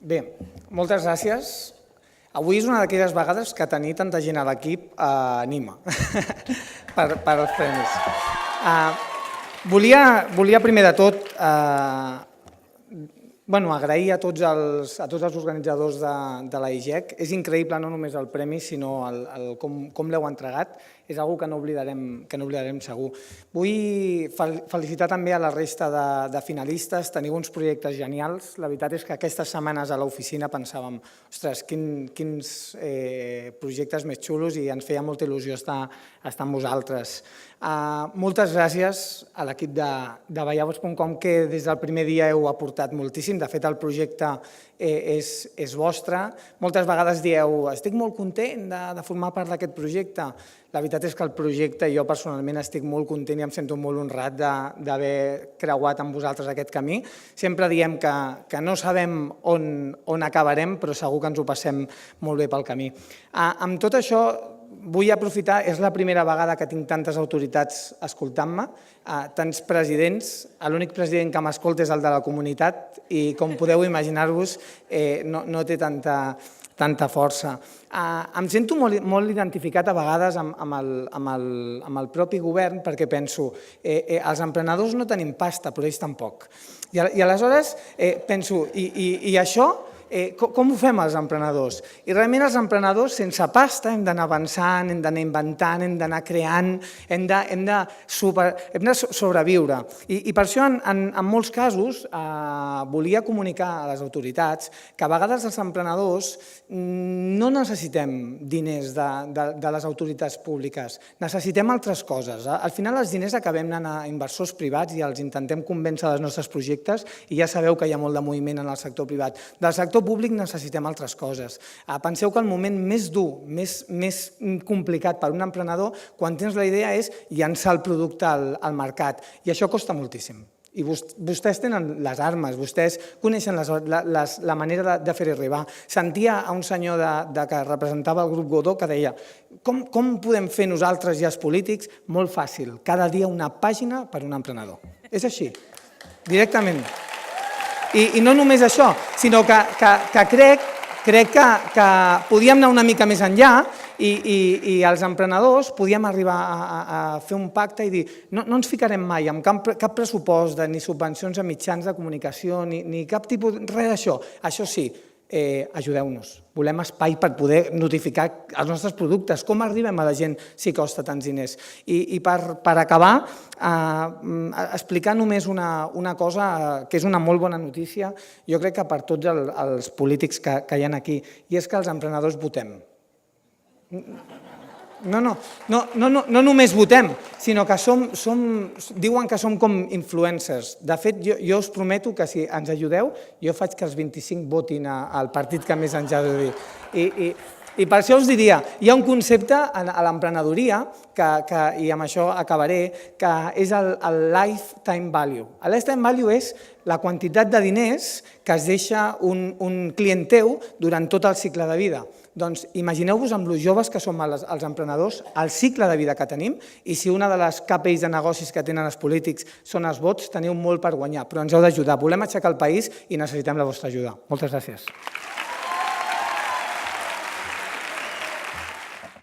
Bé, moltes gràcies. Avui és una d'aquelles vegades que tenir tanta gent a l'equip anima per als premis. Volia primer de tot agrair a tots els organitzadors de l'AIGEC. És increïble no només el premi, sinó com l'heu entregat. És una cosa que no oblidarem segur. Vull felicitar també a la resta de finalistes. Teniu uns projectes genials. La veritat és que aquestes setmanes a l'oficina pensàvem ostres, quins projectes més xulos i ens feia molta il·lusió estar amb vosaltres. Moltes gràcies a l'equip de vallavots.com que des del primer dia heu aportat moltíssim. De fet, el projecte és vostre. Moltes vegades dieu, estic molt content de formar part d'aquest projecte. La veritat és que el projecte, jo personalment estic molt content i em sento molt honrat d'haver creuat amb vosaltres aquest camí. Sempre diem que no sabem on acabarem, però segur que ens ho passem molt bé pel camí. Amb tot això, vull aprofitar, és la primera vegada que tinc tantes autoritats escoltant-me, tants presidents, l'únic president que m'escolta és el de la comunitat i com podeu imaginar-vos no té tanta força. Em sento molt identificat a vegades amb el propi govern perquè penso, els emprenedors no tenim pasta, però ells tampoc. I aleshores penso, i això com ho fem els emprenedors? I realment els emprenedors sense pasta hem d'anar avançant, hem d'anar inventant, hem d'anar creant, hem de sobreviure. I per això en molts casos volia comunicar a les autoritats que a vegades els emprenedors no necessitem diners de les autoritats públiques, necessitem altres coses. Al final els diners acabem anant a inversors privats i els intentem convèncer dels nostres projectes i ja sabeu que hi ha molt de moviment en el sector privat. Del sector públic necessitem altres coses. Penseu que el moment més dur, més complicat per un emprenedor, quan tens la idea, és llançar el producte al mercat. I això costa moltíssim. I vostès tenen les armes, vostès coneixen la manera de fer-hi arribar. Sentia a un senyor que representava el grup Godó que deia com podem fer nosaltres i els polítics? Molt fàcil, cada dia una pàgina per un emprenedor. És així, directament. I no només això, sinó que crec que podíem anar una mica més enllà i els emprenedors podíem arribar a fer un pacte i dir no ens ficarem mai amb cap pressupost ni subvencions a mitjans de comunicació ni cap tipus, res d'això. Això sí, ajudeu-nos. Volem espai per poder notificar els nostres productes. Com arribem a la gent si costa tants diners? I per acabar, explicar només una cosa que és una molt bona notícia, jo crec que per tots els polítics que hi ha aquí, i és que els emprenedors votem. No només votem, sinó que diuen que som com influencers. De fet, jo us prometo que si ens ajudeu, jo faig que els 25 votin al partit que més ens ajudi. I per això us diria, hi ha un concepte a l'emprenedoria, i amb això acabaré, que és el lifetime value. El lifetime value és la quantitat de diners que es deixa un client teu durant tot el cicle de vida. Doncs imagineu-vos amb els joves que som els emprenedors, el cicle de vida que tenim, i si una de les KPIs de negocis que tenen els polítics són els vots, teniu molt per guanyar, però ens heu d'ajudar. Volem aixecar el país i necessitem la vostra ajuda. Moltes gràcies.